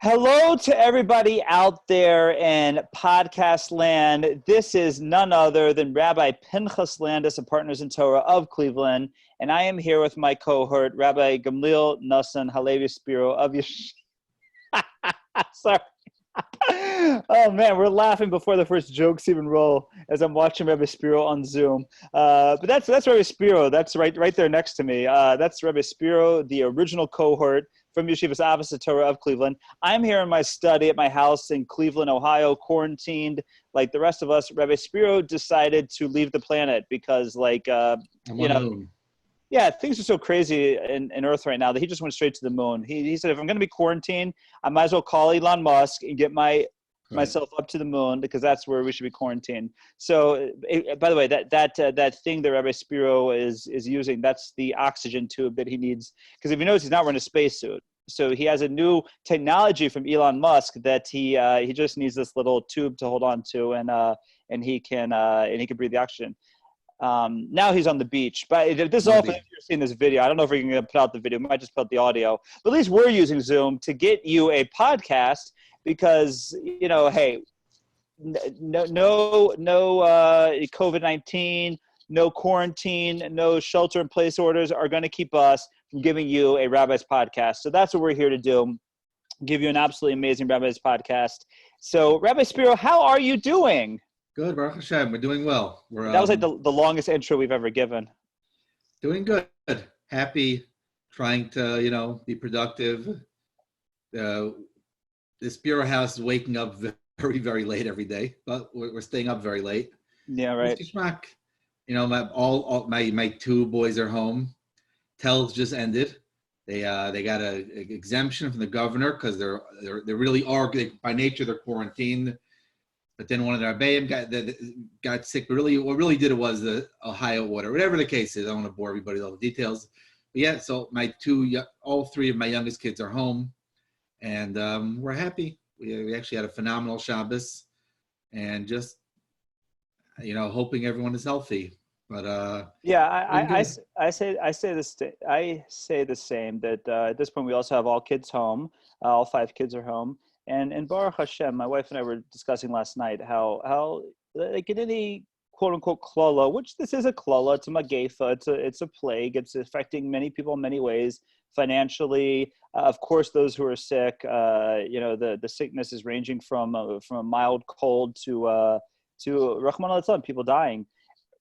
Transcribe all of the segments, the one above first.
Hello to everybody out there in podcast land. This is none other than Rabbi Pinchas Landis of Partners in Torah of Cleveland, and I am here with my cohort, Rabbi Gamliel Nassan Halevi Spiro of Sorry. Oh man, we're laughing before the first jokes even roll as I'm watching Rabbi Spiro on Zoom. But that's Rabbi Spiro. That's right there next to me. That's Rabbi Spiro, the original cohort from Yeshivas Avos Torah of Cleveland. I'm here in my study at my house in Cleveland, Ohio, quarantined like the rest of us. Rabbi Spiro decided to leave the planet because, yeah, things are so crazy in Earth right now that he just went straight to the moon. He said, if I'm going to be quarantined, I might as well call Elon Musk and get myself up to the moon because that's where we should be quarantined. So, by the way, that thing that Rabbi Spiro is using, that's the oxygen tube that he needs. Because if you notice, he's not wearing a spacesuit. So he has a new technology from Elon Musk that he just needs this little tube to hold on to, and he can breathe the oxygen. Now he's on the beach, but this is all for if you're seeing this video. I don't know if we're going to put out the video. We might just put out the audio, but at least we're using Zoom to get you a podcast because, hey, no COVID-19, no quarantine, no shelter in place orders are going to keep us from giving you a Rabbis podcast. So that's what we're here to do. Give you an absolutely amazing Rabbis podcast. So Rabbi Spiro, how are you doing? Good, Baruch Hashem. We're doing well. That was like the longest intro we've ever given. Doing good. Happy, trying to, be productive. This bureau house is waking up very, very late every day, but we're staying up very late. Yeah, right. My two boys are home. Tells just ended. They got an exemption from the governor because they really are, by nature, they're quarantined. But then one of their Rabbis got sick. But really, what really did it was the Ohio water, whatever the case is. I don't want to bore everybody with all the details. But yeah, so all three of my youngest kids are home, and we're happy. We actually had a phenomenal Shabbos, and just hoping everyone is healthy. But I say the same. That at this point we also have all kids home. All 5 kids are home. And Baruch Hashem, my wife and I were discussing last night how like in any quote unquote klala, which this is a klala, it's a magefa, it's a plague, it's affecting many people in many ways, financially. Of course, those who are sick, the sickness is ranging from a mild cold to Rahman al people dying.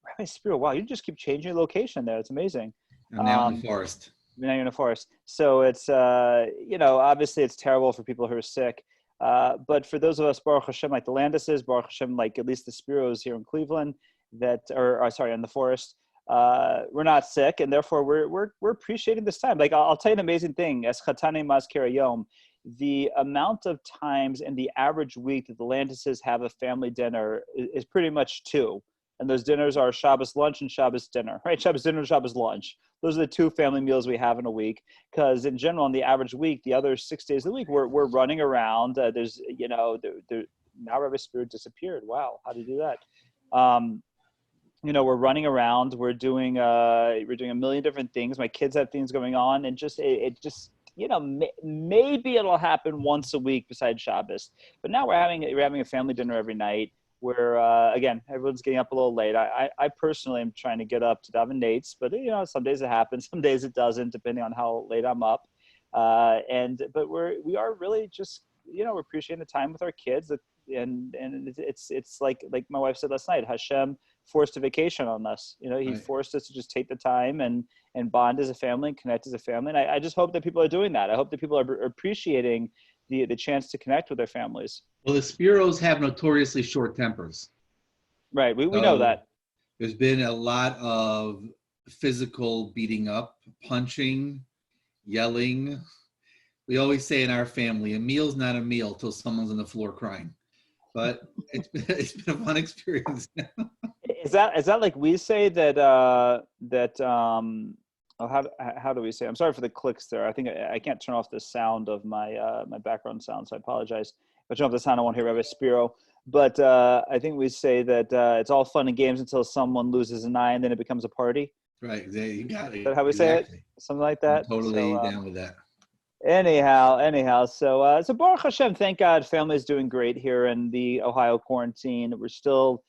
Rabbi Spiro, wow, you just keep changing your location there. It's amazing. I'm now in the forest. Now you're in the forest. So it's, obviously it's terrible for people who are sick. But for those of us, Baruch Hashem, like the Landises, Baruch Hashem, like at least the Spiros here in Cleveland, in the forest, we're not sick, and therefore we're appreciating this time. Like I'll tell you an amazing thing. Es Chatane Mazkir Yom, the amount of times in the average week that the Landises have a family dinner is pretty much 2. And those dinners are Shabbos lunch and Shabbos dinner, right? Shabbos dinner and Shabbos lunch. Those are the 2 family meals we have in a week. Because in general, in the average week, the other 6 days of the week, we're running around. There's, now Rabbi Spiro disappeared. Wow, how did you do that? We're running around. We're doing a million different things. My kids have things going on, and maybe it'll happen once a week besides Shabbos. But now we're having a family dinner every night. Where, again, everyone's getting up a little late. I personally am trying to get up to daven nates, but, some days it happens, some days it doesn't, depending on how late I'm up. But we are really just, we're appreciating the time with our kids. And it's like my wife said last night, Hashem forced a vacation on us. He forced us to just take the time and bond as a family and connect as a family. And I just hope that people are doing that. I hope that people are appreciating the chance to connect with their families. Well, the Spiros have notoriously short tempers. Right, we know that. There's been a lot of physical beating up, punching, yelling. We always say in our family, a meal's not a meal till someone's on the floor crying. But it's been a fun experience. Is that like we say that how do we say? I'm sorry for the clicks there. I think I can't turn off the sound of my my background sound, so I apologize. If I turn off the sound, I won't hear Rabbi Spiro. But I think we say that it's all fun and games until someone loses an eye, and then it becomes a party. Right. You got it. Is that how we say it? Something like that. I'm totally down with that. Anyhow, so Baruch Hashem, thank God, family's doing great here in the Ohio quarantine. We're still,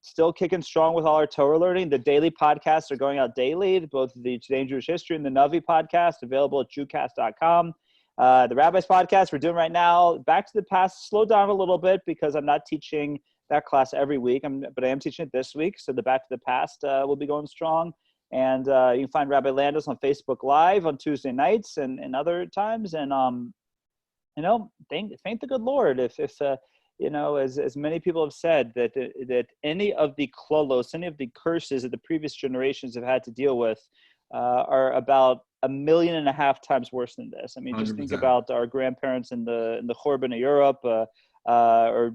still kicking strong with all our Torah learning. The daily podcasts are going out daily, both the Today in Jewish History and the Navi podcast, available at Zoomcast.com. The Rabbis podcast we're doing right now, Back to the Past, slowed down a little bit because I'm not teaching that class every week, but I am teaching it this week. So the Back to the Past will be going strong. And you can find Rabbi Landis on Facebook Live on Tuesday nights and other times. And, thank the good Lord if as many people have said, that any of the klolos, any of the curses that the previous generations have had to deal with are about 1.5 million times worse than this. I mean, just 100%. think about our grandparents in the Churban of Europe, or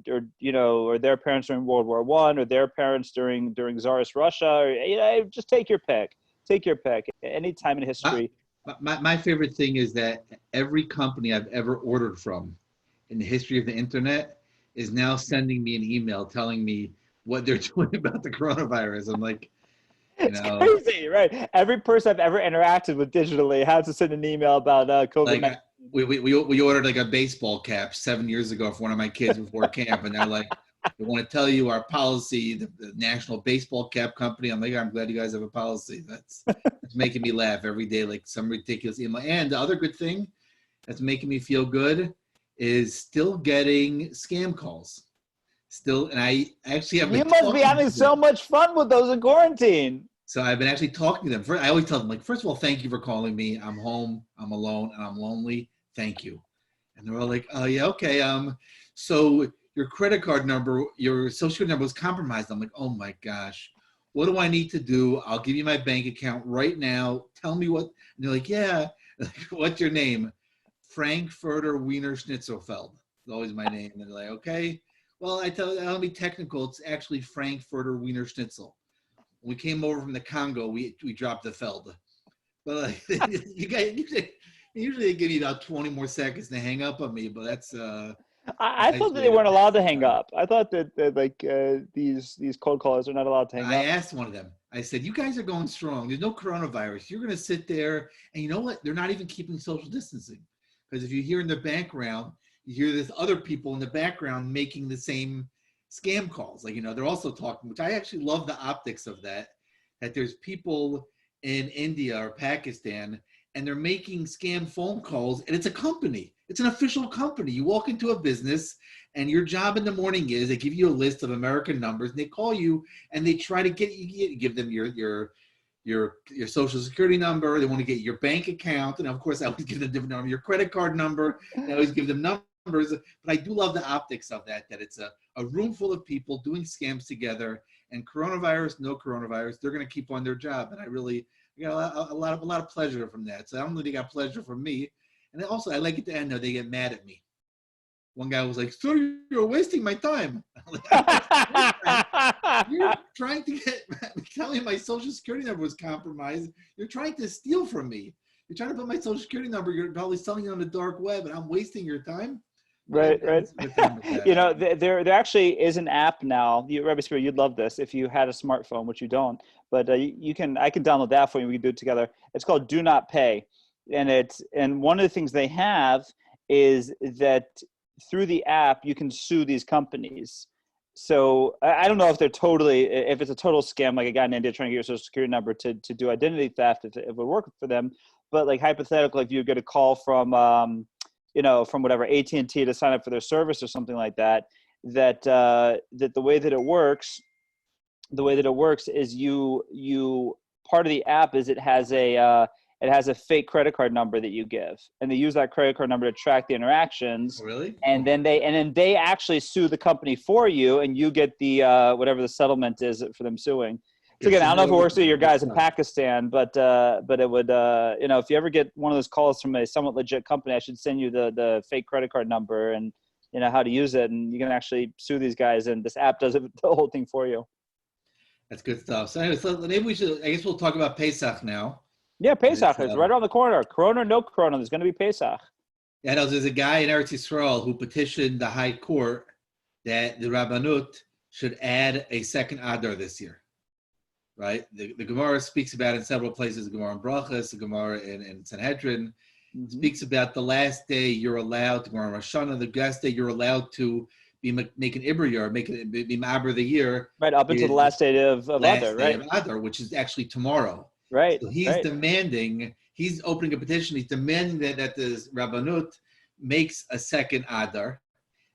their parents during World War I, or their parents during Tsarist Russia, or just take your pick. Any time in history. My favorite thing is that every company I've ever ordered from in the history of the internet is now sending me an email telling me what they're doing about the coronavirus. I'm like, it's crazy, right? Every person I've ever interacted with digitally has to send an email about COVID-19. Like, we ordered like a baseball cap 7 years ago for one of my kids before camp, and they're like, they want to tell you our policy, the National Baseball Cap Company. I'm like, I'm glad you guys have a policy. That's making me laugh every day, like some ridiculous email. And the other good thing that's making me feel good is still getting scam calls. And I actually have. You must be having so much fun with those in quarantine. So I've been actually talking to them. I always tell them, like, first of all, thank you for calling me. I'm home, I'm alone, and I'm lonely. Thank you. And they're all like, oh, yeah, okay. So your credit card number, your social security number was compromised. I'm like, oh, my gosh. What do I need to do? I'll give you my bank account right now. Tell me what. And they're like, yeah. What's your name? Frankfurter Wiener Schnitzelfeld. It's always my name. And they're like, okay. Well, I'll be technical. It's actually Frankfurter Wiener Schnitzel. When we came over from the Congo, we dropped the Feld. But usually they give you about 20 more seconds to hang up on me, but that's I thought that they weren't allowed to hang up. I thought that these cold callers are not allowed to hang up. I asked one of them. I said, you guys are going strong. There's no coronavirus. You're going to sit there, and you know what? They're not even keeping social distancing. Because if you hear in the background, you hear there's other people in the background making the same scam calls. Like, they're also talking, which I actually love the optics of that there's people in India or Pakistan, and they're making scam phone calls, and it's a company. It's an official company. You walk into a business, and your job in the morning is they give you a list of American numbers, and they call you, and they try to get you, give them your social security number. They want to get your bank account, and of course, I always give them a different number, your credit card number. I always give them numbers, but I do love the optics of that it's a room full of people doing scams together, and coronavirus, no coronavirus, they're going to keep on their job, and I got a lot of pleasure from that. So I don't know if they got pleasure from me. And also, I like at the end, though, they get mad at me. One guy was like, "Sir, you're wasting my time." You're trying to tell me my social security number was compromised. You're trying to steal from me. You're trying to put my social security number. You're probably selling it on the dark web, and I'm wasting your time. Right. There actually is an app now. Rabbi Spiro, you'd love this if you had a smartphone, which you don't. But I can download that for you. We can do it together. It's called Do Not Pay, and one of the things they have is that through the app you can sue these companies. So I don't know if if it's a total scam, like a guy in India trying to get your social security number to do identity theft, if it would work for them. But like hypothetically, if you get a call from from whatever AT&T to sign up for their service or something like that, that the way that it works is you part of the app is it has a fake credit card number that you give, and they use that credit card number to track the interactions. Really? And then they actually sue the company for you, and you get the whatever the settlement is for them suing. So again, I don't know if it works with your guys in Pakistan, but it would, if you ever get one of those calls from a somewhat legit company, I should send you the fake credit card number and how to use it, and you can actually sue these guys, and this app does the whole thing for you. That's good stuff. So anyway, maybe I guess we'll talk about Pesach now. Yeah, Pesach is right around the corner. Corona, no Corona, there's going to be Pesach. Yeah, there's a guy in Eretz Yisrael who petitioned the High Court that the Rabbanut should add a second Adar this year. Right? The Gemara speaks about it in several places, the Gemara in Brachas, the Gemara in Sanhedrin, speaks about the last day you're allowed to go on Rosh Hashanah, the last day you're allowed to make an Ibriyar, be Ma'aber the year. Right, up until the last day of Adar, right? Of Adar, which is actually tomorrow. Right. So he's demanding, he's opening a petition, he's demanding that the Rabbanut makes a second Adar.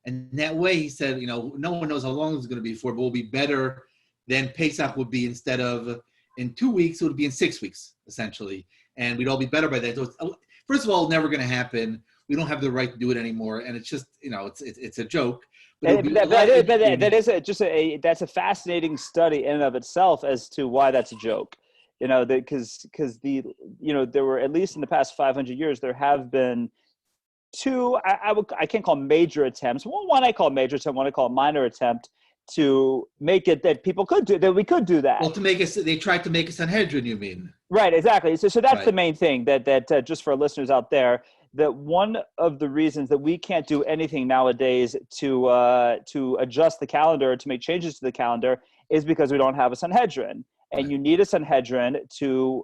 And that way, he said, no one knows how long it's going to be for, but it will be better than Pesach would be. Instead of in 2 weeks, it would be in 6 weeks, essentially. And we'd all be better by that. So first of all, never going to happen. We don't have the right to do it anymore. And it's just, it's a joke. But that's a fascinating study in and of itself as to why that's a joke. Because there were, at least in the past 500 years, there have been two, I can't call major attempts. One I call major attempt, one I call minor attempt to make it that people could do that. We could do that. Well, they tried to make a Sanhedrin, you mean? Right, exactly. So that's the main thing that just for our listeners out there, that one of the reasons that we can't do anything nowadays to adjust the calendar, to make changes to the calendar, is because we don't have a Sanhedrin. And you need a Sanhedrin to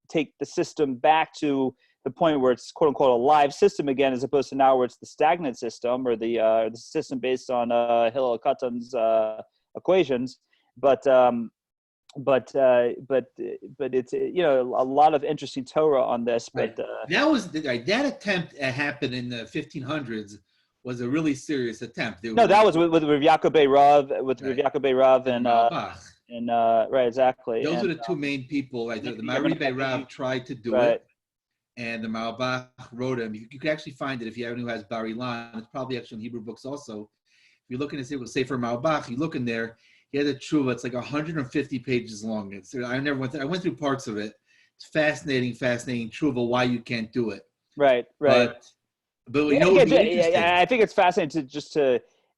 take the system back to the point where it's quote unquote a live system again, as opposed to now where it's the stagnant system or the system based on Hillel Katan's equations. But it's a lot of interesting Torah on this. But that attempt happened in the 1500s was a really serious attempt. That was with Rav Yaakov Rav, Rav Yaakov Rav and right, exactly. Those are the two main people. Like the Maribei Rav tried to do it, and the Malbach wrote him. You can actually find it if you have anyone who has Bar Ilan. It's probably actually in Hebrew books also. If you look in the Sefer Malbach, you look in there. He had a tshuva. It's like 150 pages long. I went through parts of it. It's fascinating tshuva why you can't do it. Right. But I think it's fascinating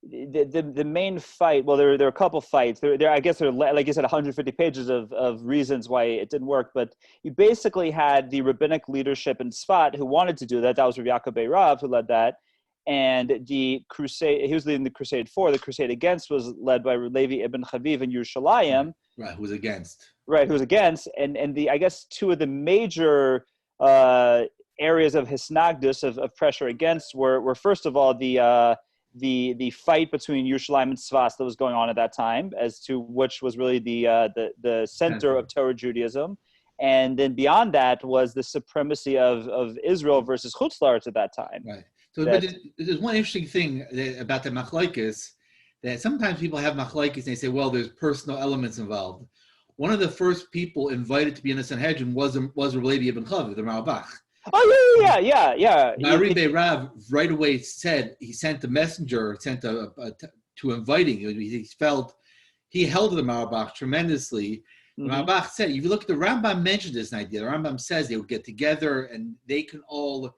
the main fight. Well, there are a couple fights. I guess there are, like you said, 150 pages of reasons why it didn't work. But you basically had the rabbinic leadership in Tzfat who wanted to do that. That was Rav Yaakov Rav who led that. And the crusade, he was leading the crusade for. The crusade against was led by Levi ibn Chaviv in Yerushalayim. Right, who was against. Right, who was against. And I guess two of the major areas of hisnagdus, of pressure against, were first of all the fight between Yerushalayim and Tzfas that was going on at that time, as to which was really the center of Torah Judaism. And then beyond that was the supremacy of Israel versus Chutz La'aretz at that time. Right. So, but there's one interesting thing about the machlokes, that sometimes people have machlokes and they say, well, there's personal elements involved. One of the first people invited to be in the Sanhedrin was Levi ibn Chaviv, the Malbach. Oh yeah. Maribei Rav right away said he sent a messenger, to inviting. He held the Malbach tremendously. Mm-hmm. Malbach said, if you look at the Rambam mentioned this idea. The Rambam says they would get together and they can all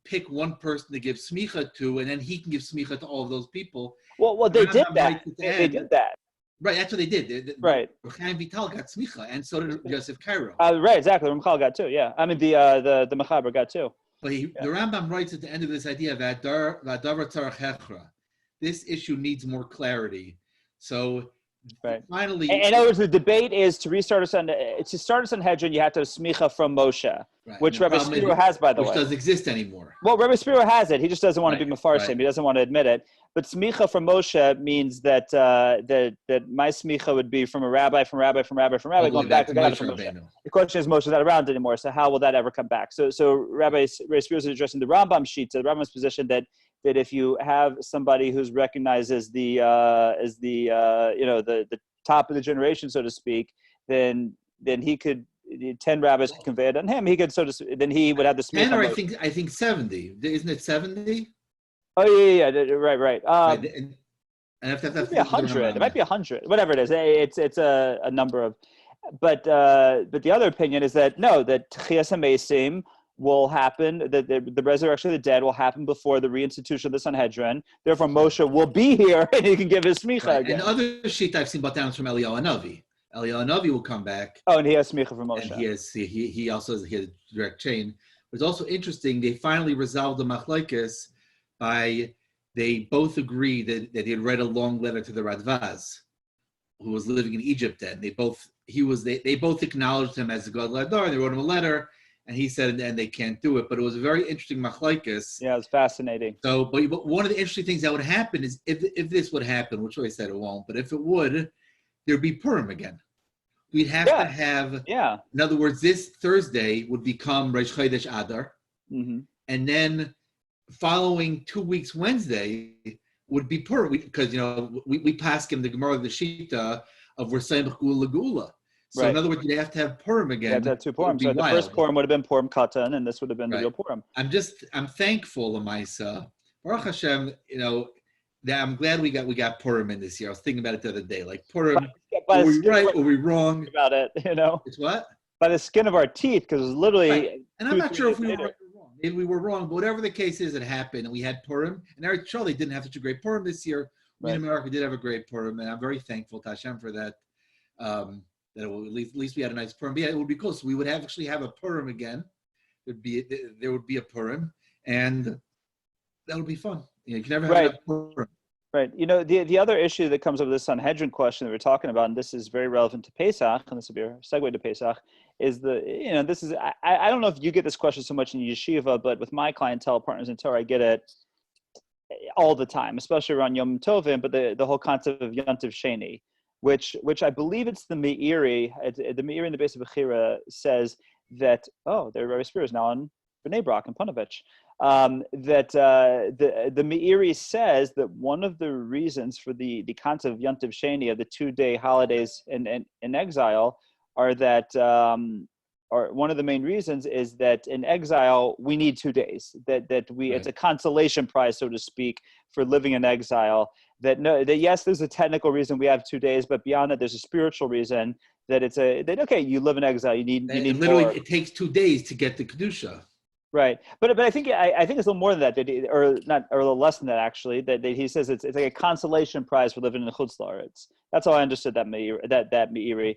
pick one person to give smicha to, and then he can give smicha to all of those people. Well, they did that. They did that. Right, that's what they did. Right. Chaim Vital got smicha, and so did Yosef Cairo. Right, exactly. Ramchal got too. Yeah, I mean the Mechaber got too. But the Rambam writes at the end of this idea of Adar tzarach hechra. This issue needs more clarity. So. Right. Finally, in other words, the debate is to start a Sanhedrin, you have to have smicha from Moshe, which Rebbe Spiro has, by the way. Which doesn't exist anymore. Well, Rebbe Spiro has it. He just doesn't want to be mefarshim. He doesn't want to admit it. But smicha from Moshe means that my smicha would be from a rabbi, going back to Moshe. The question is, Moshe's not around anymore, so how will that ever come back? So Rabbi Spiro is addressing the Rambam sheet, the Rambam's position that if you have somebody who's recognized as the top of the generation, so to speak, then he could 10 rabbis could convey it on him. He could then he would have the 10 or I think 70. Isn't it 70? Oh yeah, right. And if that's it might be 100. It might be 100. Whatever it is, it's a number of. But the other opinion is that that Tchias HaMesim will happen, that the resurrection of the dead will happen before the reinstitution of the Sanhedrin. Therefore, Moshe will be here and he can give his smicha again. And other sheet I've seen brought down from Eliyahu Hanavi. Eliyahu Hanavi will come back. Oh, and he has smicha from Moshe. And he also has a direct chain. But it's also interesting, they finally resolved the machlokes they both agreed that they had read a long letter to the Radvaz, who was living in Egypt then. They both acknowledged him as the God Adar, and they wrote him a letter. and he said, and they can't do it. But it was a very interesting machlokes. Yeah, it's fascinating. So, but one of the interesting things that would happen is if this would happen, which I said it won't, but if it would, there'd be Purim again. We'd have to have, in other words, this Thursday would become Rosh Chodesh Adar, and then following 2 weeks Wednesday would be Purim, because we pass him the Gemara the Shita of we're saying Gula. So in other words, you have to have Purim again. You have to have two Purim. So the first Purim would have been Purim Katan, and this would have been the real Purim. I'm thankful, Lamaisa. Baruch Hashem, that I'm glad we got Purim in this year. I was thinking about it the other day. Like Purim, are we right? Are we wrong? About it, It's what? By the skin of our teeth, because it was literally. Right. And I'm not sure if we were right or wrong. Maybe we were wrong, but whatever the case is, it happened, and we had Purim. And Eretz Yisrael didn't have such a great Purim this year. We in America did have a great Purim, and I'm very thankful to Hashem for that. That at least we had a nice Purim. But yeah, it would be cool. So we would actually have a Purim again. There would be a Purim, and that would be fun. You can never have a Purim. Right. The other issue that comes up with this Sanhedrin question that we're talking about, and this is very relevant to Pesach, and this will be a segue to Pesach, is this is, I don't know if you get this question so much in yeshiva, but with my clientele partners in Torah, I get it all the time, especially around Yom Tovim, but the whole concept of Yontiv Sheni, which I believe it's the Meiri, the Meiri in the base of Bechira says that, there are Rabbi Spears now on Bnei Brak and Panovich, that the Meiri says that one of the reasons for the concept of Yontiv Sheni, of the 2-day holidays in exile, are that or one of the main reasons is that in exile we need 2 days. It's a consolation prize, so to speak, for living in exile. That yes, there's a technical reason we have 2 days, but beyond that, there's a spiritual reason that you live in exile. You need literally more. It takes 2 days to get the kedusha. Right, but I think it's a little more than that, or a little less than that actually. That he says it's like a consolation prize for living in the Chutz La'aretz. That's how I understood that Meiri.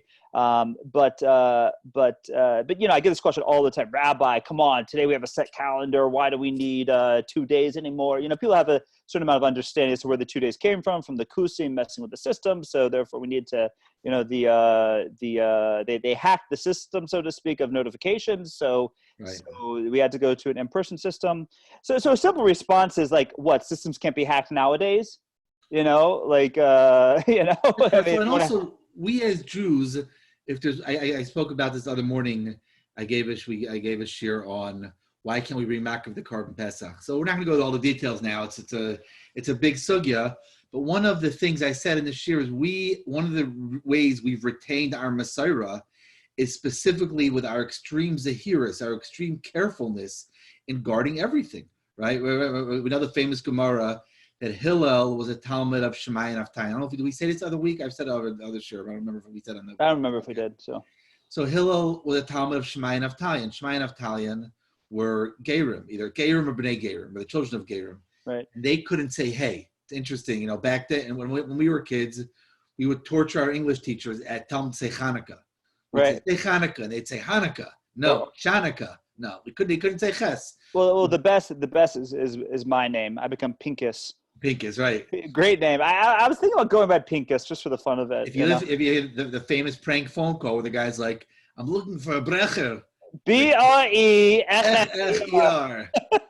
But I get this question all the time. Rabbi, come on, today we have a set calendar. Why do we need 2 days anymore? People have a certain amount of understanding as to where the 2 days came from the Kusim messing with the system. So therefore, we need to, they hacked the system, so to speak, of notifications. So we had to go to an in-person system. So a simple response is like, what, systems can't be hacked nowadays? And also, we as Jews, if there's, I spoke about this other morning. I gave a shir on why can't we bring Makav the Korban Pesach. So we're not going to go to all the details now. It's a big sugya. But one of the things I said in the shir is one of the ways we've retained our Messiah is specifically with our extreme zahiris, our extreme carefulness in guarding everything. Right? We know the famous Gemara that Hillel was a Talmud of Shammai and Avtai. I don't know did we say this other week? I've said other shir. I don't remember if we said on the. I don't remember if we did. So Hillel was a Talmud of Shammai and Avtai, and Shammai and Avtai were Gerim, either Gerim or Bnei Gerim, or the children of Gerim. Right. And they couldn't say hey. It's interesting, back then, and when we were kids, we would torture our English teachers at Talmud say Hanukkah. We'd say Hanukkah, and they'd say Hanukkah. No, Chanukah. No, they couldn't say Ches. Well, the best is my name. I become Pinkus. Pinkus, right? Great name. I was thinking about going by Pinkus just for the fun of it. If you hear the famous prank phone call where the guy's like, "I'm looking for a brecher." Brecher.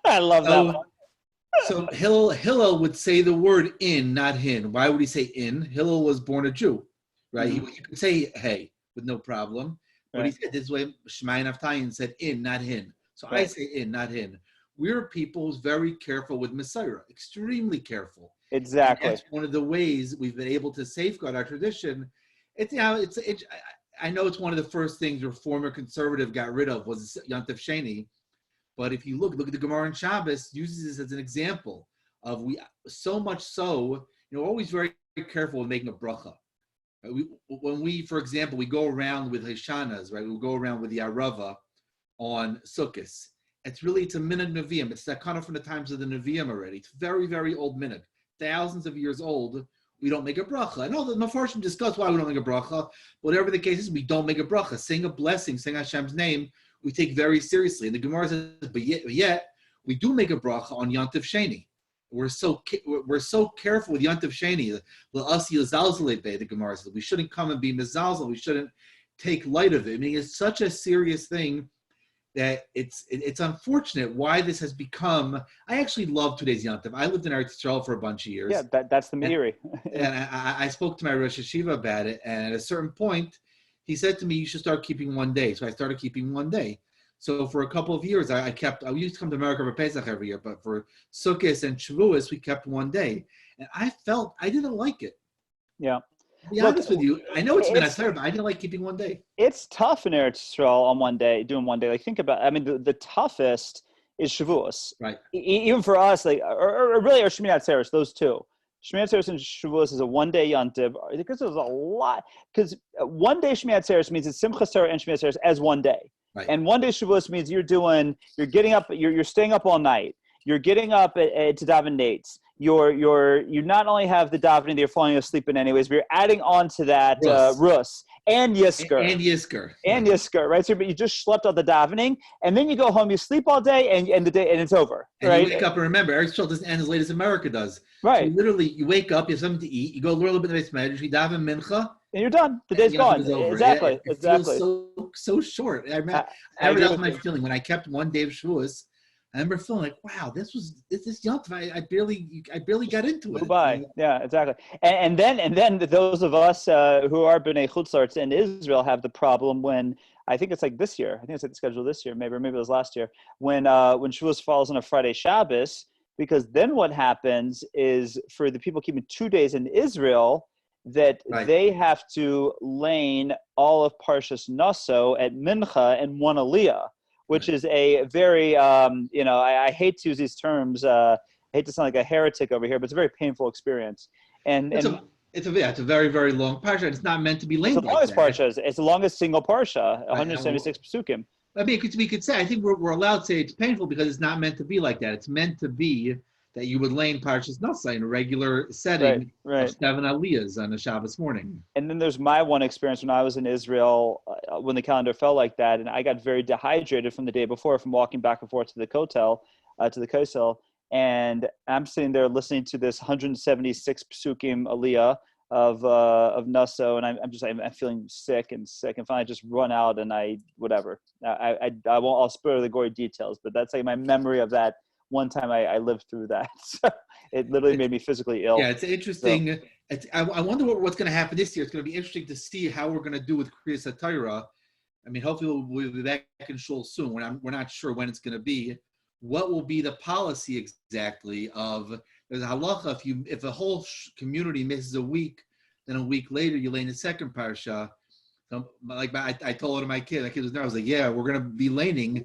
I love that one. So Hillel would say the word in, not hin. Why would he say in? Hillel was born a Jew, right? Mm-hmm. He could say hey with no problem. But he said this way, Shammai and Avtai said in, not hin. So I say in, not hin. We're people who's very careful with Messiah, extremely careful. Exactly. And that's one of the ways we've been able to safeguard our tradition. I know it's one of the first things Reform or Conservative got rid of was Yontif Sheni. But if you look at the Gemara and Shabbos, uses this as an example of always very, very careful with making a bracha. When we, for example, we go around with Hashanas, right? We go around with the Arava on Sukkot. It's a minute Nevi'im. It's that kind of from the times of the Nevi'im already. It's very, very old minute. Thousands of years old. We don't make a bracha. I know the Mefarshim discuss why we don't make a bracha. Whatever the case is, we don't make a bracha. Saying a blessing, saying Hashem's name, we take very seriously. And the Gemara says, but yet we do make a bracha on Yontif Sheni. We're so careful with Yontif Sheni. The Gemara says we shouldn't come and be mezalzel. We shouldn't take light of it. I mean, it's such a serious thing. that it's unfortunate why this has become. I actually love today's Yom Tov. I lived in Eretz Yisrael for a bunch of years. Yeah, that's the Meiri. And I spoke to my Rosh Hashiva about it, and at a certain point, he said to me, "You should start keeping one day." So I started keeping one day. So for a couple of years, I used to come to America for Pesach every year, but for Sukkot and Shavuos, we kept one day, and I felt I didn't like it. Yeah. To be honest with you, I know it's been a terrible, but I didn't like keeping one day. It's tough in Eretz Yisrael on one day, doing one day. Like, think about, I mean, the toughest is Shavuos. Right. Even for us, like, or really, or Shmini Atzeres, those two. Shmini Atzeres and Shavuos is a one-day yontiv, because there's a lot, because one day Shmini Atzeres means it's Simchas Torah and Shmini Atzeres as one day. Right. And one day Shavuos means you're getting up, you're staying up all night. You're getting up to daven nates. You not only have the davening that you're falling asleep in anyways, but you're adding on to that Rus and Yisker. And Yisker, right? So, but you just slept on the davening, and then you go home, you sleep all day, and it's over. And right? You wake up and remember, Eretz Yisrael doesn't end as late as America does. Right. So literally, you wake up, you have something to eat, you go a little bit of the Medrash, you daven mincha, and you're done. The day's gone. Exactly. It feels so short. I remember that was my feeling when I kept one day of Shavuos. I remember feeling like, wow, this Yom Tov. I barely got into it. Bye. Yeah, exactly. And then those of us who are B'nai Chutzlarts in Israel have the problem when, I think it's like this year. I think it's like the schedule this year, maybe it was last year, when Shavuos falls on a Friday Shabbos, because then what happens is for the people keeping 2 days in Israel, that they have to lane all of Parshas Naso at Mincha and one Aliyah, which is a very, I hate to use these terms. I hate to sound like a heretic over here, but it's a very painful experience. And it's a very, very long parsha. It's not meant to be laned. It's the longest parsha. It's the longest single parsha, 176 psukim. I mean, we could say, I think we're allowed to say it's painful because it's not meant to be like that. It's meant to be that you would lane Parshas Nasa in a regular setting of 7 Aliyahs on a Shabbos morning. And then there's my one experience when I was in Israel, when the calendar fell like that, and I got very dehydrated from the day before from walking back and forth to the Kotel, and I'm sitting there listening to this 176 psukim Aliyah of Naso, and I'm feeling sick, and finally I just run out and I'll spare the gory details, but that's like my memory of that. One time I lived through that. So it literally made me physically ill. Yeah, it's interesting. So, I wonder what's going to happen this year. It's going to be interesting to see how we're going to do with Kriyas HaTorah. I mean, hopefully we'll be back in shul soon. We're not sure when it's going to be. What will be the policy exactly of, there's a halacha, if a whole community misses a week, then a week later you lay in the second parsha. So, like I told one of my kids was there, I was like, yeah, we're going to be laning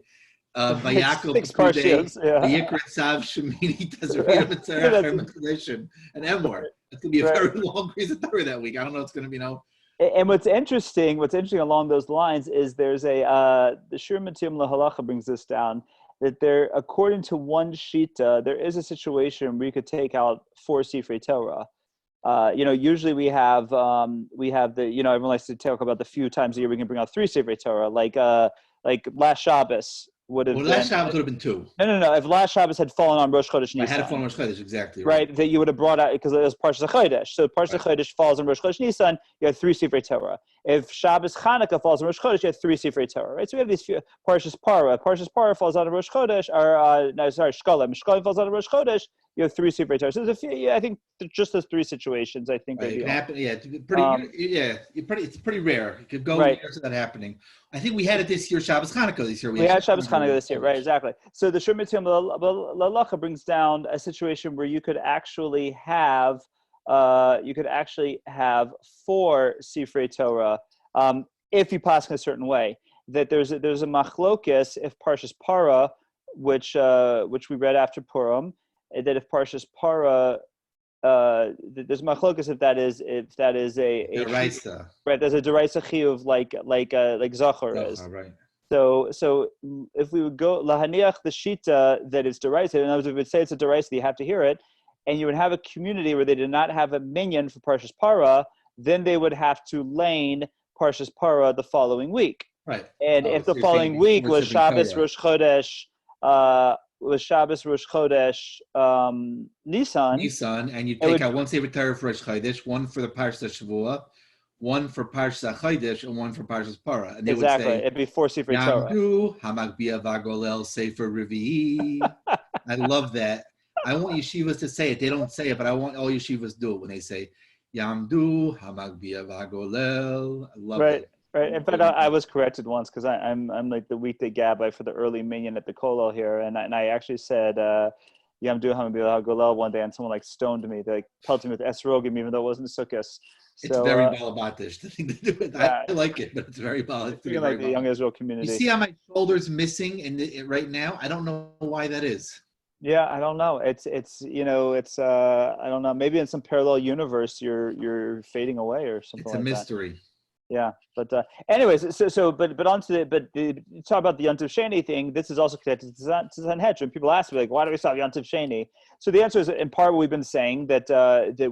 Vayakov Pekudei, Vayikra Tzav Shemini Tazariyah Mitzarach and Emor. It's going to be a very long Kriyas HaTorah that week. I don't know. It's going to be And what's interesting along those lines is there's the Sherman Tomb Halakhah brings this down, that there, according to one shita, there is a situation where you could take out 4 Sifrei Torah. Usually we have everyone likes to talk about the few times a year we can bring out 3 Sifrei Torah, like last Shabbos. Last Shabbos would have been 2. No. If last Shabbos had fallen on Rosh Chodesh Nisan. I had it fallen on Rosh Chodesh, exactly. Right, that you would have brought out, because it was Parshas Chodesh. So Parshas Chodesh falls on Rosh Chodesh Nisan, you have 3 Sifrei Torah. If Shabbos Chanukah falls on Rosh Chodesh, you have 3 Sifrei Torah. Right, so we have these few. Parshas Parah. Parshas Parah falls out of Rosh Chodesh, Shkolim. Shkolim falls out of Rosh Chodesh, you have 3 Sifrei Torah. So there's a few. I think just those 3 situations. I think it can happen. Yeah, it's pretty rare. It could go years of that happening. I think we had it this year, Shabbos Chanukah this year. We had Shabbos Chanukah this year, right? Exactly. So the Sherman Tomb Halakhah brings down a situation where you could actually have 4 Sifrei Torah if you pass in a certain way. That there's a machlokes if Parshas Parah, which we read after Purim, that if Parshas Parah, there's machlokes if that is a deraisa. Right, there's a deraisa chiyuv like Zachor is. Right. So if we would go lahaniach the shita that it's deraisa, in other words, if we would say it's a deraisa, you have to hear it, and you would have a community where they did not have a minyan for Parshas Parah, then they would have to lane Parshas Parah the following week. Right. And if the following week was Shabbos Rosh Chodesh, Nisan, and you take out 1 Sefer Torah for Rosh Chodesh, 1 for the Parshat Shavua, one for Parshas Chodesh and one for Parshas Para, and they would Exactly. say It'd be 4 Sifrei Torah. Yamdu Hamagbia Vagolel Sefer Revi'i. I love that. I want yeshivas to say it. They don't say it, but I want all yeshivas to do it when they say Yamdu Hamagbia Vagolel. I love Right. that. Right. In fact, I was corrected once because I'm like the weekday gabbai for the early minyan at the kollel here, and I actually said Yamdu Hamabil Golel one day, and someone like stoned me. They like pelted me with esrogim, even though it wasn't sukkahs. It's So very balabatish the thing to do it. yeah, I like it, but it's very balabatish. speaking like the young Israel You community. see how my shoulder's missing right now? I don't know why that is. Yeah, I don't know. It's I don't know. Maybe in some parallel universe you're fading away or something It's a like that. mystery. Yeah, but anyways, but onto you talk about the Yontif Sheni thing. This is also connected to Sanhedrin. People ask me like, why do we stop Yontif Sheni? So the answer is in part what we've been saying, that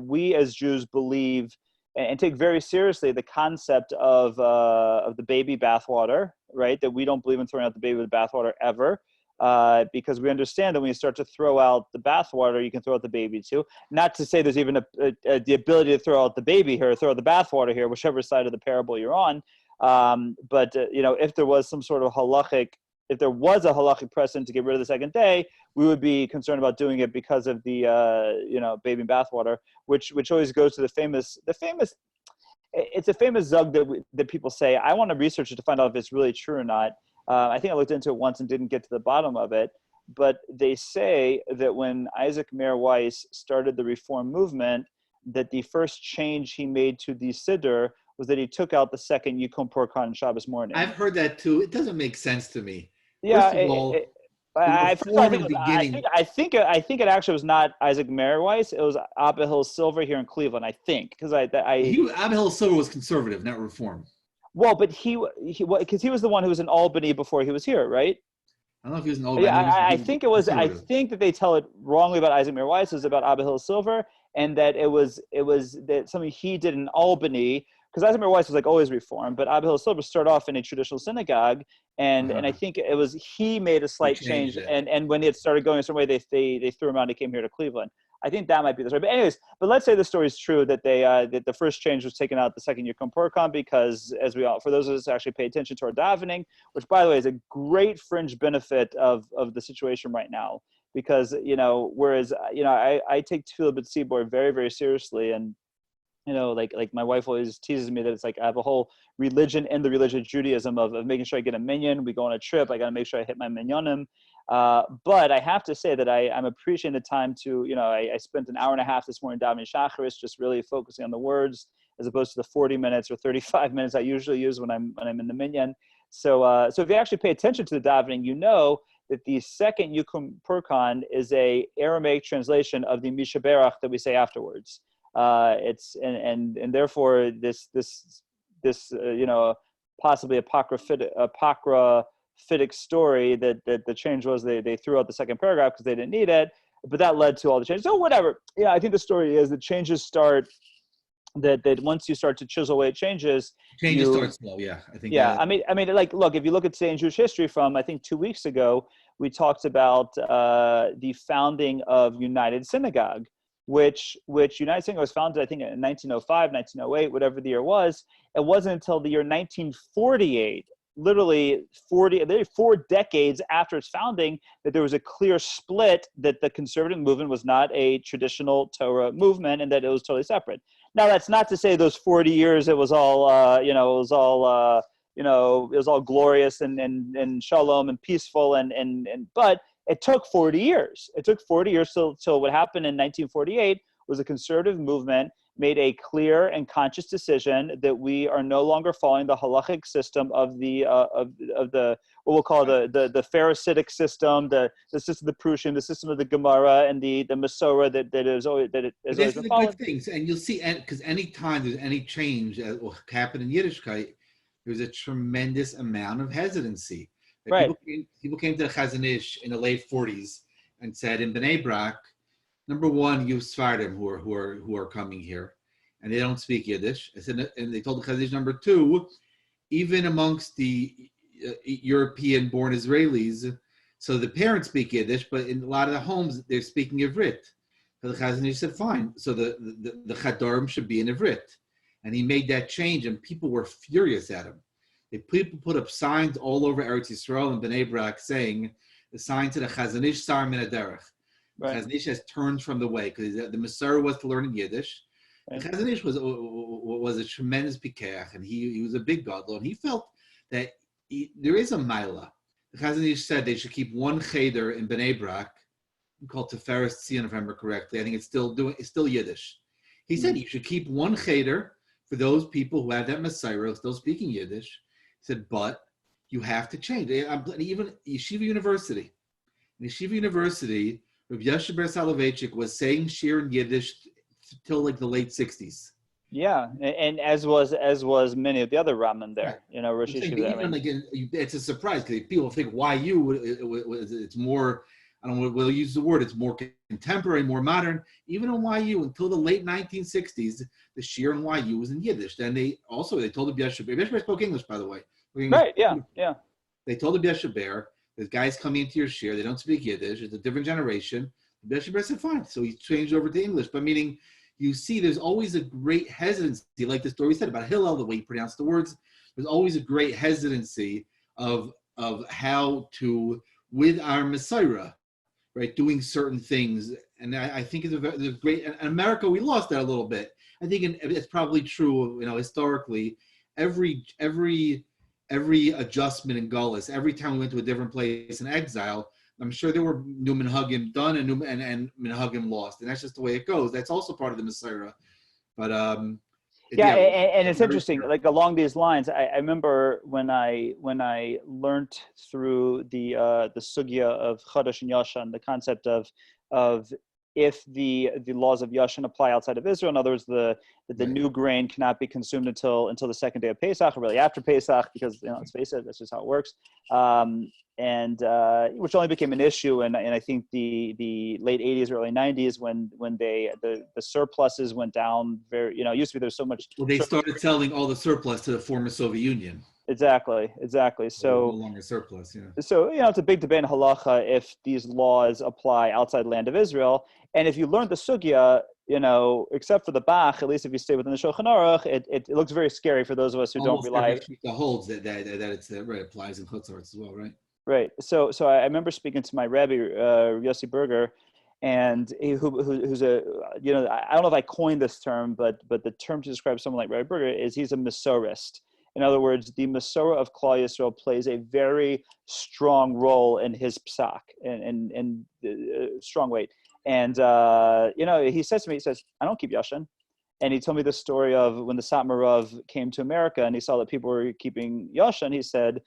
we as Jews believe and take very seriously the concept of the baby bathwater, right? That we don't believe in throwing out the baby with the bathwater ever. Because we understand that when you start to throw out the bathwater, you can throw out the baby too. Not to say there's even the ability to throw out the baby here, or throw out the bathwater here, whichever side of the parable you're on. But if there was some sort of if there was a halachic precedent to get rid of the second day, we would be concerned about doing it because of the baby bathwater, which always goes to the famous. It's a famous zug that people say. I want to research it to find out if it's really true or not. I think I looked into it once and didn't get to the bottom of it, but they say that when Isaac Mayer Weiss started the Reform movement, that the first change he made to the Siddur was that he took out the second Yom Kippur on Shabbos morning. I've heard that too. It doesn't make sense to me. Yeah, First of all, I think it actually was not Isaac Mayer Weiss. It was Abihill Silver here in Cleveland, I think, because Abihill Silver was conservative, not Reform. Well, but because he was the one who was in Albany before he was here, right? I don't know if he was in Albany. Yeah, I think it was. I think that they tell it wrongly about Isaac Mayer Weiss. It was about Abihill Silver, and that it was that something he did in Albany. Because Isaac Mayer Weiss was like always Reform, but Abihill Silver started off in a traditional synagogue, and I think it was he made a slight change, and when it started going a certain way, they threw him out and he came here to Cleveland. I think that might be the story. But anyways, let's say the story is true that that the first change was taken out the second year Yom Kippur, because for those of us who actually pay attention to our davening, which by the way is a great fringe benefit of the situation right now, because whereas I take Tefillah B'tzibor very, very seriously, and like my wife always teases me that it's like I have a whole religion in the religion of Judaism of making sure I get a minyan. We go on a trip, I got to make sure I hit my minyanim. But I have to say that I'm appreciating the time to, I spent an hour and a half this morning davening Shacharis, just really focusing on the words as opposed to the 40 minutes or 35 minutes I usually use when I'm in the minyan. So if you actually pay attention to the davening, that the second Yom Kippur is a Aramaic translation of the Mishaberach that we say afterwards. It's and therefore this possibly apocryphic story that the change was they threw out the second paragraph because they didn't need it, but that led to all the changes. So whatever. Yeah, I think the story is that changes start. That once you start to chisel away changes start slow. Yeah, I think. Yeah, I mean, like, look, if you look at say in Jewish history from I think 2 weeks ago, we talked about the founding of United Synagogue, which United Synagogue was founded I think in 1905, 1908, whatever the year was. It wasn't until the year 1948. Literally 4 decades after its founding, that there was a clear split that the conservative movement was not a traditional Torah movement and that it was totally separate. Now, that's not to say those 40 years it was all, it was all glorious and shalom and peaceful but it took 40 years. It took 40 years till what happened in 1948 was a conservative movement made a clear and conscious decision that we are no longer following the halachic system of the what we'll call the Pharisaic system, the system of the Prushim, the system of the Gemara, and the Masorah that is always been followed. Good things, and you'll see, because any time there's any change that will happen in Yiddishkeit, there's a tremendous amount of hesitancy. Right. People came to the Chazon Ish in the late 40s and said, in Bnei Brak, number one, you Sfardim who are coming here, and they don't speak Yiddish. I said, and they told the Chazon Ish, number two, even amongst the European-born Israelis, so the parents speak Yiddish, but in a lot of the homes they're speaking Ivrit. So the Chazon Ish said, fine. So the Chadorim should be in Ivrit. And he made that change, and people were furious at him. People put up signs all over Eretz Yisrael and Bnei Brak saying, the sign to the Chazanish Sar Min Haderech. The Chazanish has turned from the way, because the Messiah was to learn in Yiddish. Right. The Chazanish was a tremendous pikeach, and he was a big gadol, and he felt that there is a Maila. The Chazanish said they should keep one cheder in Bnei Brak, called Tiferes Tzion, if I remember correctly. I think it's still Yiddish. He said you should keep one cheder for those people who have that Messiah, still speaking Yiddish. He said, but you have to change. Even Yeshiva University. In Yeshiva University, Rabbi Yoshe Ber Soloveitchik was saying shir in Yiddish till like the late 60s. Yeah, and as was many of the other Ramen there. Right. Rosh Yeshiva. It's a surprise because people think YU it's more. I don't know. We'll use the word. It's more contemporary, more modern. Even in YU, until the late 1960s, the shir in YU was in Yiddish. Then they told the Yeshiva spoke English, by the way. Right. Yeah. They told the Yeshiva, there's guys coming into your shir. They don't speak Yiddish. It's a different generation. The Yeshiva said, fine. So he changed over to English. But meaning, you see, there's always a great hesitancy, like the story said about Hillel, the way he pronounced the words. There's always a great hesitancy of how to, with our Messiah, right, doing certain things. And I think it's a great. In America, we lost that a little bit. I think it's probably true. Historically, every adjustment in Gullus, every time we went to a different place in exile, I'm sure there were new minhagim done and minhagim lost, and that's just the way it goes. That's also part of the Messiah. But and it's interesting. Like along these lines, I remember when I learned through the sugya of Chadash and Yashan, the concept of if the laws of Yashan apply outside of Israel. In other words, the new grain cannot be consumed until the second day of Pesach, or really after Pesach, because let's face it, that's just how it works. And which only became an issue in I think the late 80s, early 90s when the surpluses went down very. It used to be there's so much. Well, they started selling all the surplus to the former Soviet Union. Exactly. So no longer surplus, yeah. So it's a big debate in Halakhah if these laws apply outside the land of Israel. And if you learn the sugya, except for the Bach, at least if you stay within the Shulchan Aruch, it looks very scary for those of us who don't rely. It holds that it's right, applies in Chutz La'aretz as well, right? Right. So I remember speaking to my Rabbi Yossi Berger, and who's a I don't know if I coined this term, but the term to describe someone like Rabbi Berger is he's a Masorist. In other words, the Masorah of Klal Yisrael plays a very strong role in his psak and strong weight. And he says to me, I don't keep Yashan. And he told me the story of when the Satmar Rav came to America and he saw that people were keeping Yashan. He said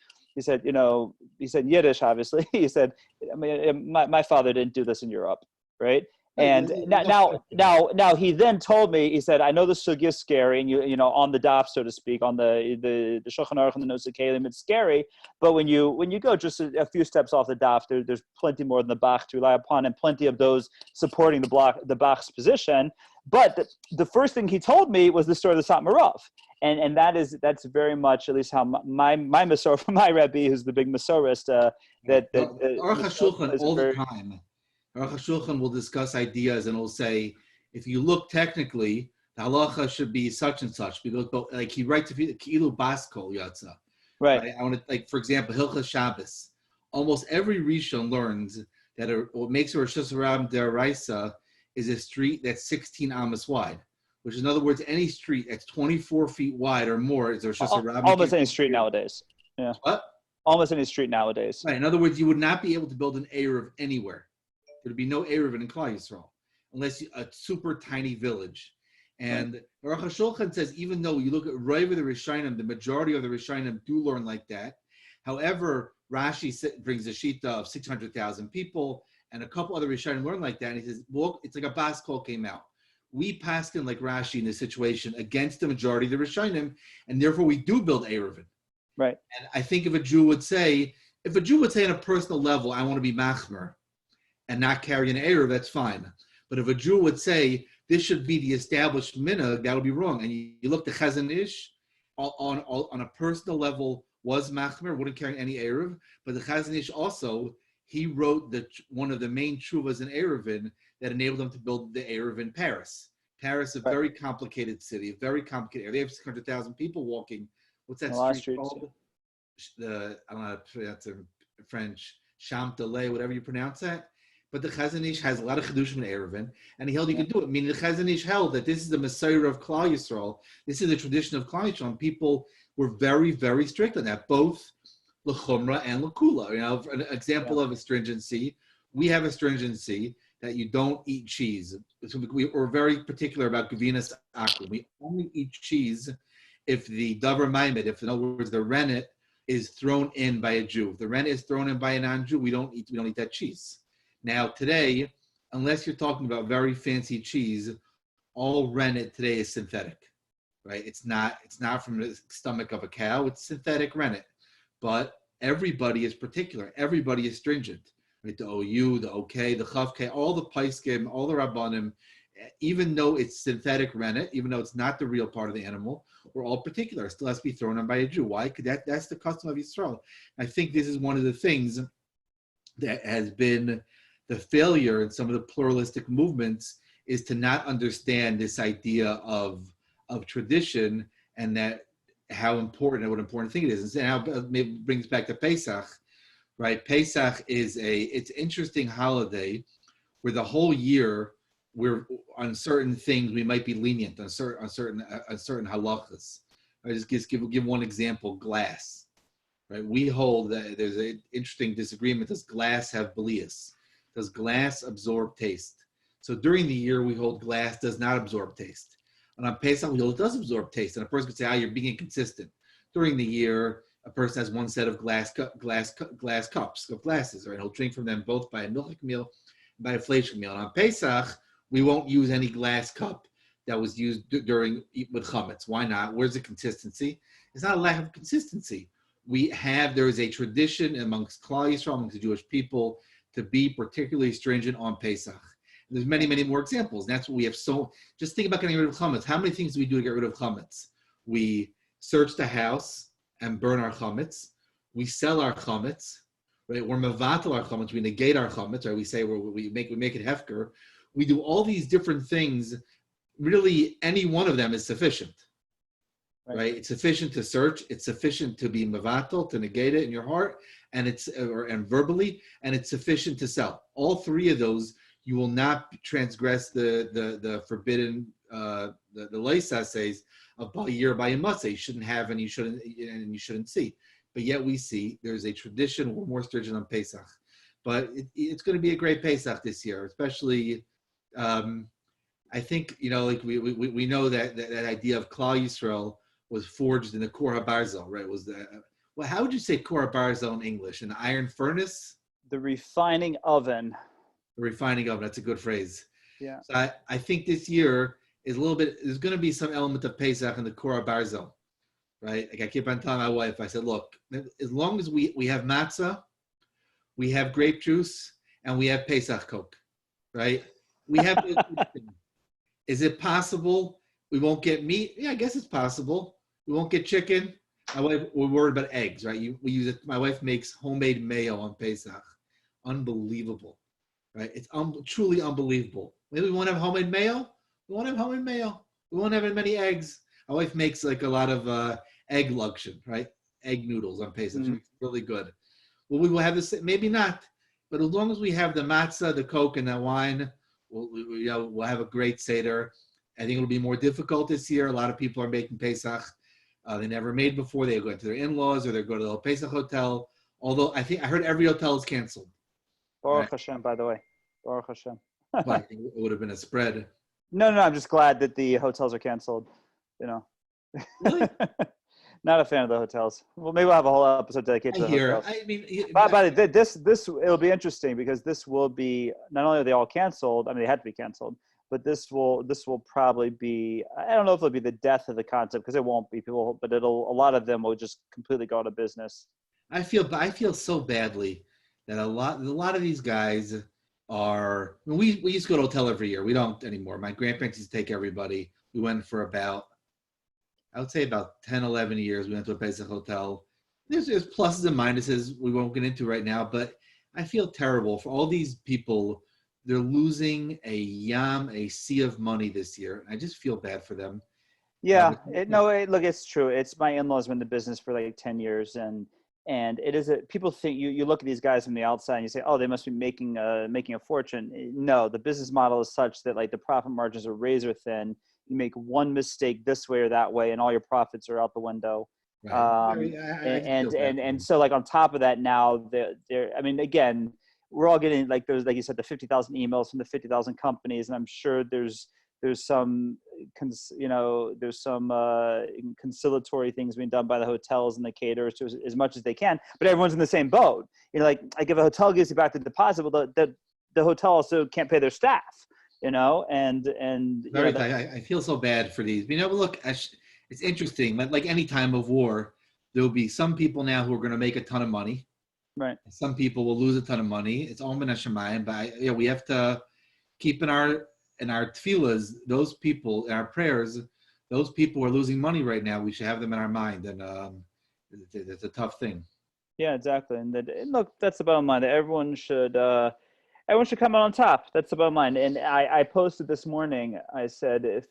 Yiddish, obviously. He said, my father didn't do this in Europe, right? And now he then told me, he said, I know the sugya is scary, and on the daf, so to speak, on the Shulchan Aruch and the Notes of Kalim, it's scary. But when you go just a few steps off the daf, there's plenty more than the Bach to rely upon, and plenty of those supporting the Bach's position. But the first thing he told me was the story of the Satmar Rav. And that's very much, at least how my Masorah from my Rebbe, who's the big Masorist, Aruch HaShulchan all the time. Aruch HaShulchan will discuss ideas and will say, if you look technically, the halacha should be such and such, because like he writes Ki'ilu Baskol Yatza. Right. I want to, like, for example, Hilchas Shabbos. Almost every Rishon learns that what makes a Rosh Hashanah Deraisa is a street that's 16 amas wide, which is, in other words, any street that's 24 feet wide or more is a Rosh Hashanah. Almost any street nowadays. Yeah. What? Almost any street nowadays. Right. In other words, you would not be able to build an Eruv anywhere. There'd be no Eruv in Klal Yisrael, unless a super tiny village. And Aruch HaShulchan says, even though you look at Rov of the Rishonim, the majority of the Rishonim do learn like that. However, Rashi brings a shita of 600,000 people, and a couple other Rishonim learn like that. And he says, look, it's like a bas kol came out. We passed in like Rashi in this situation against the majority of the Rishonim, and therefore we do build Eruvin. Right. And I think if a Jew would say on a personal level, I want to be machmer and not carry an Eruv, that's fine. But if a Jew would say, this should be the established minhag, that would be wrong. And you look to Chazon Ish, on a personal level, was machmer, wouldn't carry any Eruv. But the Chazon Ish also, he wrote one of the main tshuvas in Eruvin that enabled them to build the Eruv in Paris. Paris, a very complicated city, a very complicated area. They have 600,000 people walking. What's that street called? I don't know how to pronounce it in French. Champs-Élysées, whatever you pronounce that. But the Chazon Ish has a lot of Chedushim and Eruvin, and he held you could do it. Meaning the Chazon Ish held that this is the Messiah of Klal Yisrael. This is the tradition of Klal Yisrael, and people were very, very strict on that, both L'chumra and L'kula. You know, an example of a stringency, we have a stringency that you don't eat cheese. So we're very particular about Gavinas Akra. We only eat cheese if the Davar Maimed, if in other words the rennet is thrown in by a Jew. If the rennet is thrown in by a non-Jew, we don't eat that cheese. Now today, unless you're talking about very fancy cheese, all rennet today is synthetic, right? It's not from the stomach of a cow, it's synthetic rennet. But everybody is particular, everybody is stringent. Right? The OU, the OK, the Chavke, all the Paiskim, all the Rabbanim, even though it's synthetic rennet, even though it's not the real part of the animal, we're all particular. It still has to be thrown in by a Jew. Why? Because that's the custom of Yisrael. I think this is one of the things that has been the failure in some of the pluralistic movements, is to not understand this idea of tradition and that how important and what important thing it is. And now maybe brings back to Pesach, right? Pesach is it's an interesting holiday where the whole year we're on certain things we might be lenient on certain halakhas. I just give one example: glass. Right? We hold that there's an interesting disagreement. Does glass have belias? Does glass absorb taste? So during the year, we hold glass does not absorb taste. And on Pesach, we hold it does absorb taste. And a person could say, you're being inconsistent. During the year, a person has one set of glass cups, of glasses, right? He'll drink from them both by a milchik meal and by a fleishik meal. And on Pesach, we won't use any glass cup that was used during with chametz. Why not? Where's the consistency? It's not a lack of consistency. There is a tradition amongst Klal Yisrael, amongst the Jewish people, to be particularly stringent on Pesach. And there's many, many more examples. And that's what we have. So just think about getting rid of chametz. How many things do we do to get rid of chametz? We search the house and burn our chametz. We sell our chametz, right? We're mevatel our chametz. We negate our chametz, right? We say we make it hefker. We do all these different things. Really, any one of them is sufficient. Right? It's sufficient to search. It's sufficient to be mevatel, to negate it in your heart, and and verbally, and it's sufficient to sell. All three of those, you will not transgress the forbidden the leisa says of bayir bayimasa. You shouldn't have, and you shouldn't see. But yet we see there's a tradition. We're more stringent on Pesach, but it's going to be a great Pesach this year, especially. I think like we know that idea of Klal Yisrael was forged in the Kor HaBarzel, right? Well, how would you say Kor HaBarzel in English? An iron furnace? The refining oven. The refining oven, that's a good phrase. Yeah. So I think this year is a little bit, there's going to be some element of Pesach in the Kor HaBarzel, right? Like I keep on telling my wife, I said, look, as long as we have matzah, we have grape juice, and we have Pesach Coke, right? We have, is it possible we won't get meat? Yeah, I guess it's possible. We won't get chicken. My wife, we're worried about eggs, right? We use it. My wife makes homemade mayo on Pesach. Unbelievable, right? It's truly unbelievable. Maybe we won't have homemade mayo. We won't have homemade mayo. We won't have as many eggs. My wife makes like a lot of egg luncheon, right? Egg noodles on Pesach. It's really good. Well, we will have this. Maybe not, but as long as we have the matzah, the Coke, and the wine, we'll have a great Seder. I think it'll be more difficult this year. A lot of people are making Pesach. They never made before. They go to their in-laws or they go to the Pesach hotel. Although I heard every hotel is canceled. Baruch Hashem, by the way. Baruch Hashem. Well, I think it would have been a spread. No, I'm just glad that the hotels are canceled. Really? Not a fan of the hotels. Well, maybe we'll have a whole episode dedicated to the hotels. I mean, but this it'll be interesting because this will be, not only are they all canceled. I mean, they had to be canceled. But this will probably be, I don't know if it'll be the death of the concept, because it won't be people, but a lot of them will just completely go out of business. I feel so badly that a lot of these guys are, we used to go to a hotel every year. We don't anymore. My grandparents used to take everybody. We went for about 10, 11 years. We went to a Pesach hotel. There's pluses and minuses we won't get into right now, but I feel terrible for all these people they're losing a sea of money this year. I just feel bad for them. Yeah, look, it's true. It's my in-laws been in the business for like 10 years, and it is people think you look at these guys from the outside and you say, oh, they must be making a fortune. No, the business model is such that like the profit margins are razor thin. You make one mistake this way or that way, and all your profits are out the window. Right. And so like on top of that, now they're I mean, again, we're all getting like there's, like you said, the 50,000 emails from the 50,000 companies, and I'm sure there's some conciliatory things being done by the hotels and the caterers to as much as they can, but everyone's in the same boat. Like if a hotel gives you back the deposit, well, the hotel also can't pay their staff, and I feel so bad for these. Look, it's interesting. Like any time of war, there will be some people now who are going to make a ton of money. Right. Some people will lose a ton of money. It's all min hashamayim, but we have to keep in our tefillas, those people, in our prayers, those people who are losing money right now. We should have them in our mind, and it's a tough thing. Yeah, exactly. And look, that's the bottom line. That everyone should come out on top. That's the bottom line. And I posted this morning. I said if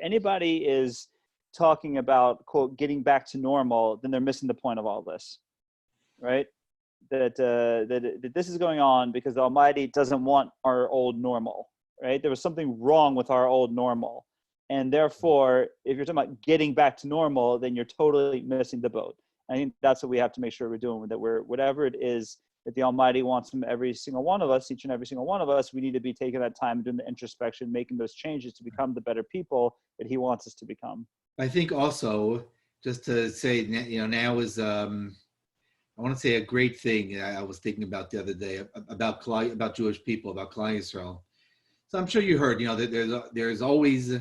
anybody is talking about, quote, getting back to normal, then they're missing the point of all this, right? That this is going on because the Almighty doesn't want our old normal, right? There was something wrong with our old normal. And therefore, if you're talking about getting back to normal, then you're totally missing the boat. I think that's what we have to make sure we're doing, that we're, whatever it is that the Almighty wants from every single one of us, each and every single one of us, we need to be taking that time, doing the introspection, making those changes to become the better people that He wants us to become. I think also, just to say, now is, I want to say a great thing I was thinking about the other day about Jewish people, about Klal Yisrael. So I'm sure you heard, that there's always,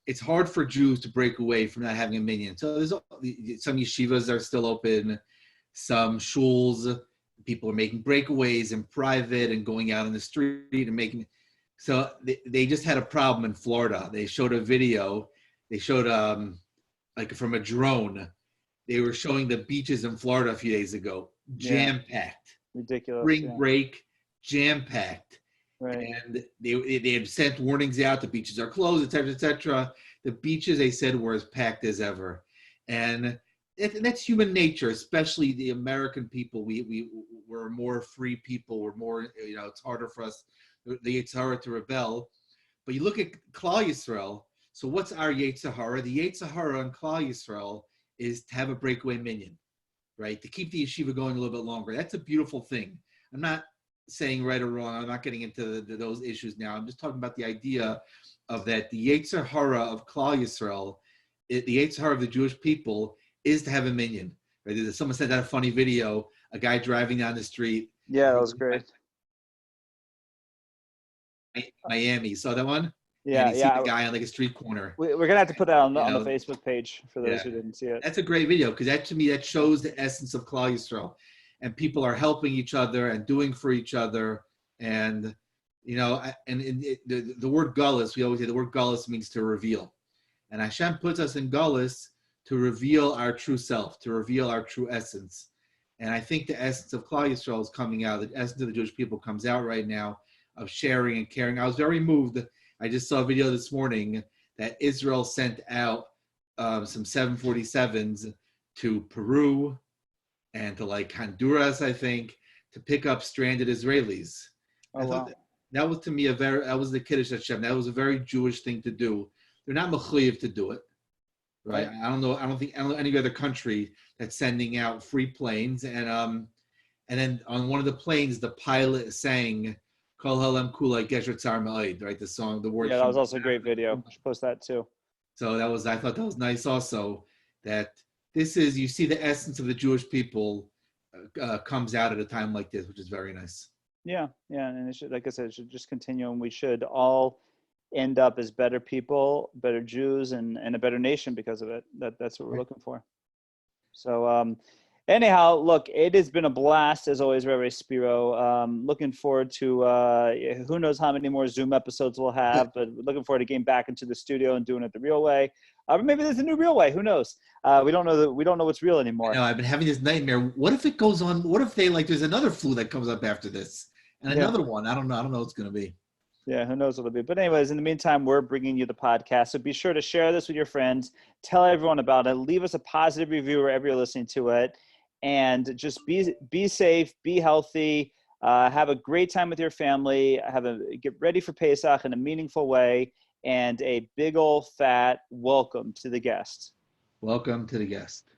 it's hard for Jews to break away from not having a minyan. So there's some yeshivas are still open, some shuls, people are making breakaways in private and going out in the street and making. So they just had a problem in Florida. They showed a video. They showed like from a drone. They were showing the beaches in Florida a few days ago, jam-packed. Ridiculous. Spring break, jam-packed. Right. And they had sent warnings out. The beaches are closed, et cetera, et cetera. The beaches, they said, were as packed as ever. And that's human nature, especially the American people. We're more free people. We're more, it's harder for us, it's harder to rebel. But you look at Klal Yisrael. So what's our Yetzer Hara? The Yetzer Hara on Klal Yisrael is to have a breakaway minyan, right? To keep the yeshiva going a little bit longer. That's a beautiful thing. I'm not saying right or wrong. I'm not getting into those issues now. I'm just talking about the idea of that the Yetzer Hara of Klal Yisrael, the Yetzer Hara of the Jewish people is to have a minyan. Right? Someone sent out a funny video, a guy driving down the street. Yeah, that was great. Miami, you saw that one? Yeah, and you see the guy on like a street corner. We're gonna have to put that on the Facebook page for those who didn't see it. That's a great video because that, to me, that shows the essence of Klal Yisrael, and people are helping each other and doing for each other, and the word gullus, we always say the word gullus means to reveal, and Hashem puts us in gullus to reveal our true self, to reveal our true essence, and I think the essence of Klal Yisrael is coming out. The essence of the Jewish people comes out right now of sharing and caring. I was very moved. I just saw a video this morning that Israel sent out some 747s to Peru and to like Honduras, I think, to pick up stranded Israelis. Oh, wow. That was to me that was the Kiddush Hashem. That was a very Jewish thing to do. They're not mechuyev to do it, right? I don't know any other country that's sending out free planes. And then on one of the planes, the pilot sang Kol Halam Kula Gesher Tzar Ma'id, right? The song, the word. Yeah, that was also a great video. I should post that too. So I thought that was nice also, that this is, you see the essence of the Jewish people comes out at a time like this, which is very nice. Yeah. And it should, like I said, it should just continue, and we should all end up as better people, better Jews, and a better nation because of it. That's what we're looking for. So, anyhow, look, it has been a blast as always, Rabbi Spiro. Looking forward to who knows how many more Zoom episodes we'll have, but looking forward to getting back into the studio and doing it the real way. But maybe there's a new real way. Who knows? We don't know what's real anymore. No, I've been having this nightmare. What if it goes on? What if there's another flu that comes up after this, And another one, I don't know what it's going to be. Yeah, who knows what it'll be. But anyways, in the meantime, we're bringing you the podcast. So be sure to share this with your friends. Tell everyone about it. Leave us a positive review wherever you're listening to it. And just be safe, be healthy, have a great time with your family, get ready for Pesach in a meaningful way, and a big old fat welcome to the guest. Welcome to the guest.